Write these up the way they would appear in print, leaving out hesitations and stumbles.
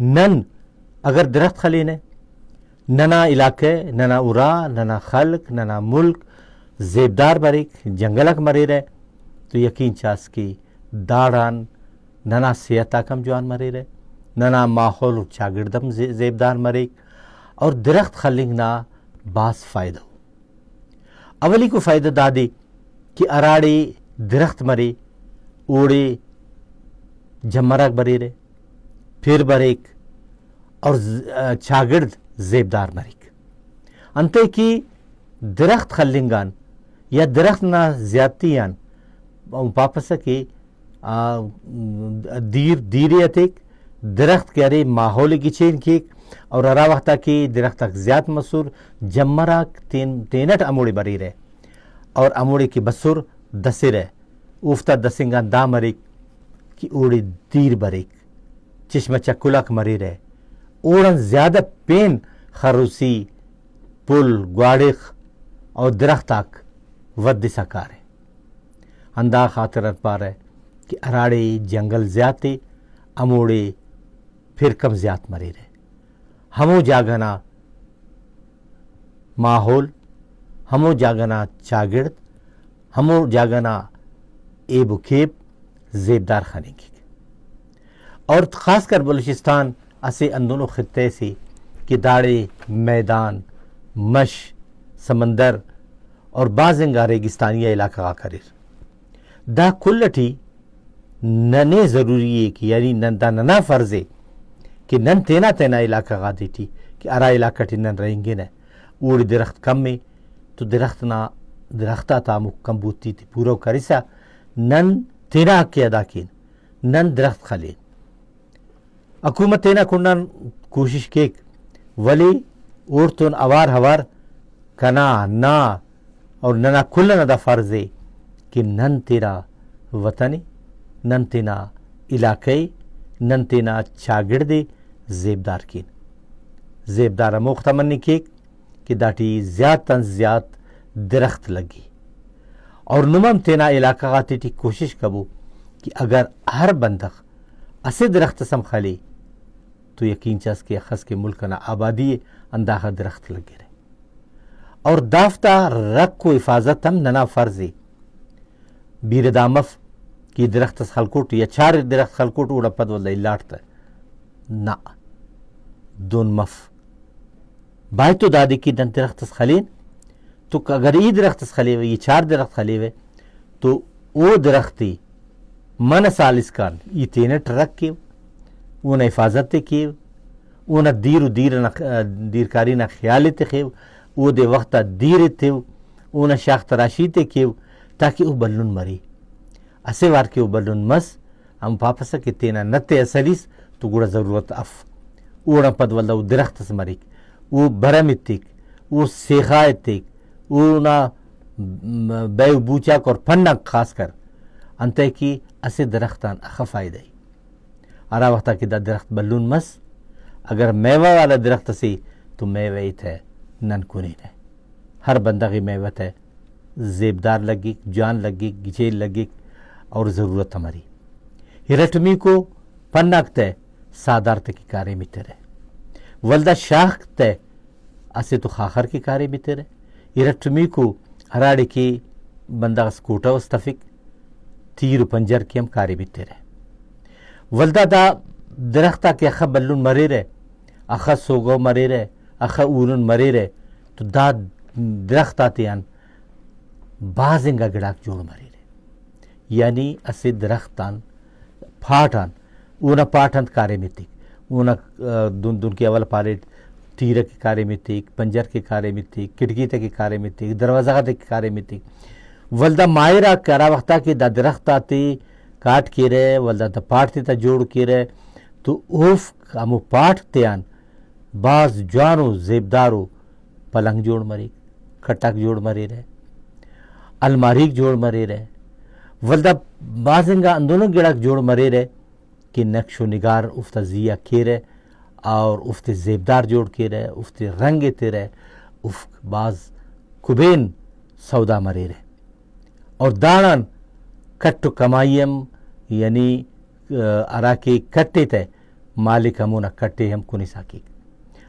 نن اگر درخت خلینے ننا علاقے ننا ارا ننا خلق ننا ملک زیبدار بریک جنگلک مری رہے تو یقین چاس کی داڑان ننا صحت کم جوان مری رہے ننا ماحول چاگردم زیبدار مریک اور درخت خلنگ نا باس فائدہ اولی کو فائدہ دادی کہ اراڑی درخت مری اوڑی جمرک بری رہے پھر بریک اور چاگرد زیبدار مریک انتے کی درخت خلنگان یا درخت نہ زیادتیان پاپس کی دیریتک درخت کے ارے ماحول کی چین کی اور ارا وقتا کی درخت تک زیاد مسور جمراک تینٹ اموڑی بری رہے اور اموڑی کی بسور دسی رہے اوفتا دسنگان دا مریک کی اوڑی دیر بریک چشمہ چکلک مری رہے اوڑن زیادہ پین خروسی پل گواڑخ اور درخت تک ود سکارے اندا خاطر پارے کہ اراڑی جنگل زیادتی اموڑی پھر کم زیاد مری رہے ہمو جاگنا ماحول ہمو جاگنا چاگرد ہمو جاگنا ایب و کھیب زیبدار خانے کی اور خاص کر بلوچستان اسے اندونوں خطے سی کہ داڑے میدان مش سمندر اور بعضنگا ریگستانیہ علاقہ کا کریر دا کلٹی ننے ضروری ہے کہ یعنی نندا ننا فرض ہے کہ نن تینا علاقہ کا دیتی کہ ارا علاقہ ٹی نن رہیں گے نا اوڑی درخت کم میں تو درختہ تا کم بوتی تھی پورا کریسا نن تینا حق کی ادا کین نن درخت خلین حکومت تینا کنن کوشش کیک ولی اوڑتون اوار ہوار کنا نا اور ننا کلن ادا فرض ہے کہ نن تیرا وطنی نن تینا علاقائی نن تینا چاگردی زیبدار کین زیبدار مختمنی کیک کہ داٹی زیاد تن زیاد درخت لگی اور نمم تینا علاقہ غاتی ٹی کوشش کبو کہ اگر ہر بندق اسے درخت سم خلی تو یقین چاس کے خس کے ملک نا آبادی انداخہ درخت لگے رہے اور دافتہ رک کو حفاظت ہم ننا فرضی بیردامف کی درخت خلکوٹ یا چار درخت خلکوٹ اوڑا پد واللہ الاٹتا نا دون مف بائی تو دادی کی دن درخت خلین تو اگر یہ درخت خلی ہوئے یہ چار درخت خلی ہوئے تو وہ درختی من سالس کان یہ تینٹ رکھ کے اونا حفاظت کیو اونا دیرکاری نا خیالت خیو او دے وقتا دیر تیو اونا شاخ تراشی تے کیو تاکہ او بلن مری اسے وار کے او بلن مس ہم پاپسا کے تینا نتے اثریس تو گوڑا ضرورت اف اونا پد واللہ او درخت سمریک او برمتیک او سیخایتیک اونا بیو بوچاک اور پنک خاص کر انتے کی اسے درختان اخا فائدہ ہی ارا وقتا کی دا درخت بلون مس اگر میوہ والا درخت سی تو میوہ ہی تھے نن کنین ہے ہر بندہ کی میوہ ہے زیبدار لگی جان لگی گچیل لگی اور ضرورت ہماری ہرٹمی کو پنک تے سادار تے کی کارے میں تیرے ولدہ شاخ تے اسے تو خاخر کی کارے میں تیرے ہرٹمی کو ہراڑی کی بندہ سکوٹا استفق تیر و پنجر کی ہم کارے میں تیرے ولدہ دا درختہ کے اخا بلون مرے رہے اخا سوگو مرے رہے اخا اورن مرے رہے تو دا درخت آتے ہیں بازنگا گڑاک جوڑ مرے رہے یعنی اسے درختان پھاٹان اونا پاٹھن کارے میں تک اونا دن کے اول پارے تیر کے کارے میں تک پنجر کے کارے میں تک کٹکی تک کے کارے میں تک دروازہ تک کے کارے میں تک ولدہ مائرہ کرا وقتا کہ دا درخت آتے کاٹ کے رہے ولدہ دا پاٹ تا جوڑ کے رہے تو اوف ہمو پاٹ تیان باز جوانو زیبدارو پلنگ جوڑ مری کھٹک جوڑ مری رہے الماریک جوڑ مری رہے ولدہ بازنگا اندونوں گڑک جوڑ مری رہے کہ نقش و نگار افتا زیہ کے رہے اور افت زیبدار جوڑ کے رہے افت رنگ تے رہے اف باز کبین سودا مری رہے اور دانان کٹو کمائیم یعنی ارا کے کٹے تے مالک ہمونا کٹے ہم کنی ساکی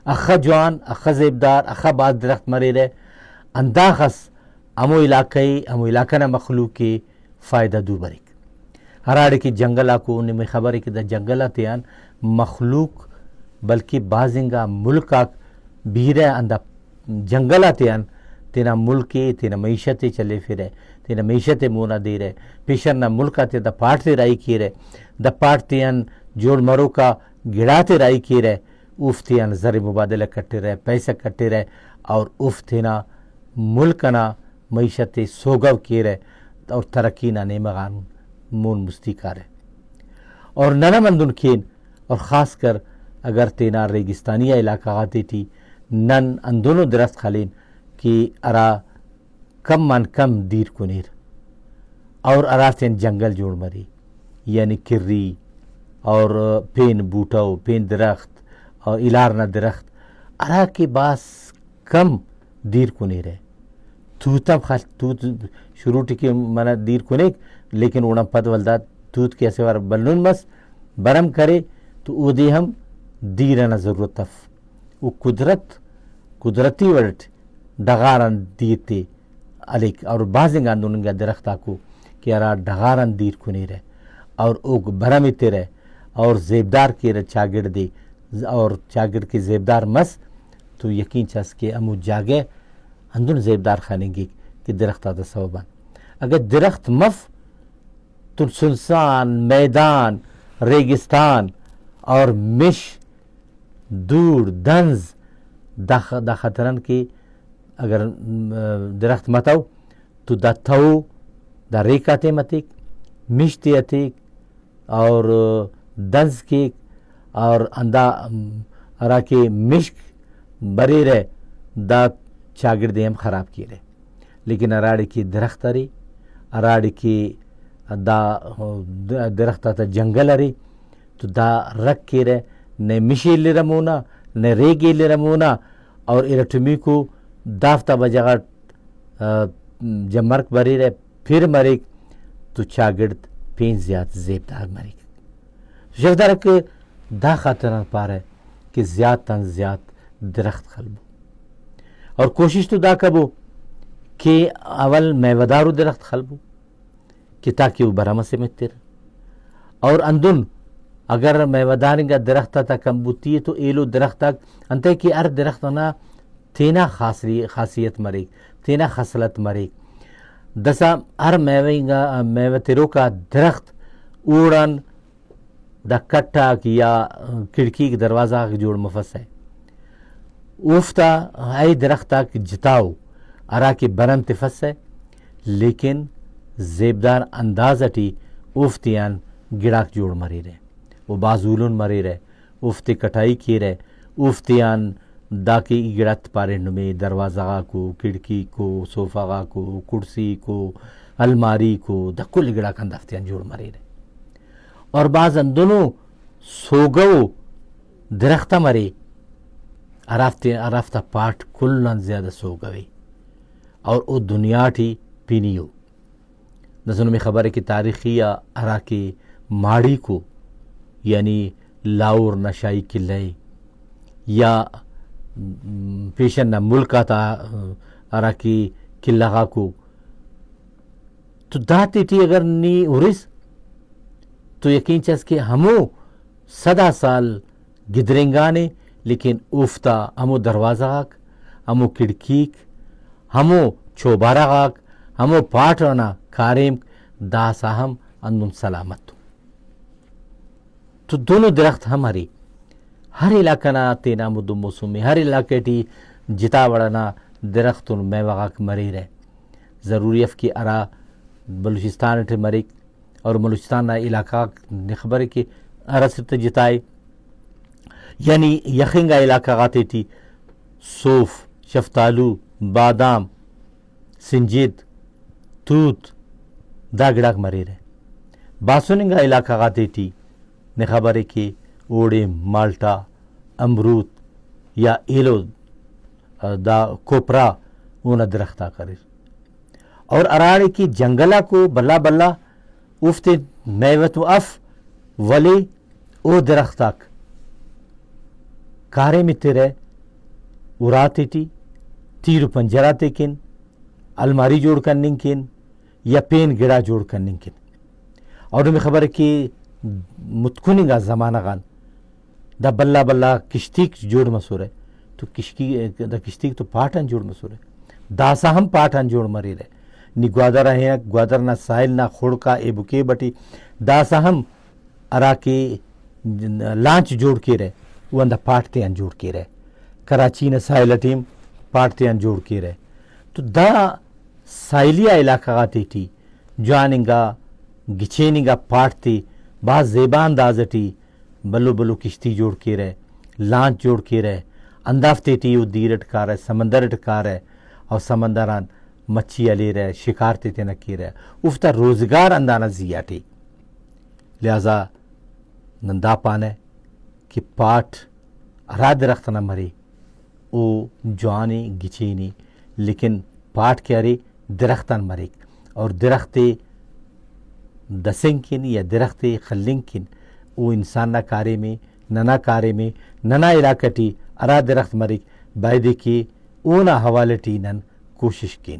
اخا جوان اخا زیبدار اخا بعض درخت مرے رہے انداخس امو علاقہ نا مخلوقی فائدہ دو بریک ہراڑے کی جنگلہ کو انہیں خبر ہے کہ دا جنگلہ تیان مخلوق بلکہ بعضنگا ملکا بیرے اندہ جنگلہ تیان تینا ملکی تینا معیشت چلے پھرے تینا معیشت مونا دے رہے پیشن نہ ملکا تے دا پاٹ تے رائی کی رہے دا پاٹ تیان جوڑ مرو کا گڑا تے رائی کی رہے اوف تیان زر مبادلہ کٹے رہے پیسہ کٹے رہے اور اوف تینا ملکنا معیشت سوگو کی رہے اور ترقی نہ نیمغان مون مستیکار ہے اور ننا مندن کین اور خاص کر اگر تینا ریگستانیہ علاقہ آتے تھی نن اندونوں درست خالین کی ارا کم من کم دیر کنیر اور ارا تین جنگل جوڑ مری یعنی کری اور پین بوٹاو پین درخت اور الارنا درخت ارا کے باس کم دیر کنیر ہے توت شروع ٹکی منا دیر کنیک لیکن اونا پد ولداد توت کے ایسے وار بلنون مس برم کرے تو او دے ہم دیرنا ضرورت تف او قدرتی ورد ڈغارن دیتے علیک اور بازنگ اندوننگا درخت آکو کہ ارا ڈغارن دیر کنی رہے اور اوگ برمیتے رہے اور زیبدار کے رہے چاگڑ دے اور چاگڑ کے زیبدار مس تو یقین چاس کے امو جاگے اندون زیبدار خانیں گے کہ درخت آتا سببان اگر درخت مف تو سنسان میدان ریگستان اور مش دور دنز دا خطرن کی اگر درخت متاو تو دا تھو دا ریکاتے متیک مشتی اتیک اور دنز کی اور اندہ ارا کے مشک بری رہے دا چاگر دے ہم خراب کی رہے لیکن اراڑی کی درخت اری اراڑی کی دا درخت تا جنگل اری تو دا رکھ کی رہے نے مشی لی رمونا نے ریگی لی رمونا اور ارٹمی کو دافتا بجاگا جب مرک بری رہے پھر مریک تو چاگرد پین زیاد زیبدار مریک شفدار کہ دا خاطران پا رہے کہ زیاد تن زیاد درخت خلبو اور کوشش تو دا کبو کہ اول میوادارو درخت خلبو کہ تاکہ وہ برامہ سے متر اور اندن اگر میوادارنگا درخت تا کمبوتی ہے تو ایلو درخت تک انتے کہ ار درخت نا تینا خاصیت مریک تینا خصلت مریک دسا ار میوترو کا درخت اوڑن دا کٹا کی یا کھڑکی کی دروازہ کی جوڑ مفس ہے اوفتا ای درخت تک جتاؤ ارا کی برم تفس ہے لیکن زیبدار انداز اٹی اوفتیان گڑاک جوڑ مری رہے وہ بازولن مری رہے اوفتی کٹائی کی رہے اوفتیان دا کی گڑت پارے نمے دروازہ کو کھڑکی کو صوفہ کو کرسی کو الماری کو دا کل گڑاک اندافتیان جوڑ مری رہے اور بعض اندونوں سوگو درختہ مرے عرفتہ پاٹ کلن زیادہ سوگوے اور او دنیا ٹھی پینیو نظروں میں خبر ہے کہ تاریخی ارا کے ماڑی کو یعنی لاور نشائی قلعے یا پیشن نہ ملکا تا ارا کی قلعہ کو تو داتی تھی اگر نی ارس تو یقین چاس کہ ہمو صدا سال گدرنگانے لیکن اوفتا ہمو دروازہ غاک ہمو کھڑکیک ہمو چوبارہ غاک ہمو پاٹرنا کاریم دا ساہم اندن سلامت تو دونوں درخت ہماری ہر علاقہ نا تینا مدو موسمی ہر علاقے ٹی جتا وڑنا درخت میوہ غاک مری رہے ضروری اف کی ارا بلوچستان ٹھے مریک اور بلوچستان نا علاقہ نخبر ہے کہ ارا سرت جتائے یعنی یخنگا علاقہ غاتے تھی صوف شفتالو بادام سنجید توت دا گڑاک مری رہے باسوننگا علاقہ غاتے تھی نخبر ہے کہ اوڑے مالٹا امرود یا ایلو دا کوپرا اونا درختہ کرے اور اراڑے کی جنگلہ کو بلا بلا افتے میوت و اف ولی او درختک کارے میں تیرے اراتے ٹی تیر پنجراتے کن الماری جوڑ کرننگ کن یا پین گڑا جوڑ کرننگ کن اور میں خبر ہے کہ متکنی گا زمانہ غان دا بلا بلا کشتی جوڑ مسور ہے تو کشتی تو پاٹن جوڑ مسور ہے داسا ہم پاٹن جوڑ مری رہے نی گوادر ہے گوادر نہ سائل نہ خوڑکا اے بکے بٹی داسا ہم ارا کے لانچ جوڑ کے رہے وہ اندہ پاٹتے ان جوڑ کے رہے کراچی نہ سائل ٹیم پاٹتے ان جوڑ کے رہے تو دا سائلیہ علاقہ غاتی تھی جواننگا گچیننگا پاٹتے بعض زیبان دازٹی بلو بلو کشتی جوڑ کے رہے لانچ جوڑ کے رہے اندافتے ٹی وہ دیرٹ کار ہے سمندر ٹکار ہے اور سمندران مچھی لے رہے شکارتے تے نہ کی رہے افتا روزگار اندانہ زیاٹی لہذا نندا پانے کہ پاٹ ارا درخت نہ مرے او جوانی گچینی لیکن پاٹ کے ارے درختان مرے اور درخت دسنگ کن یا درخت خلنگ کن او انسان نہ کارے میں ننا کارے میں ننا علاقہ ٹی ارا درخت مرے بائدے کے اونا حوالے ٹی نن کوشش کن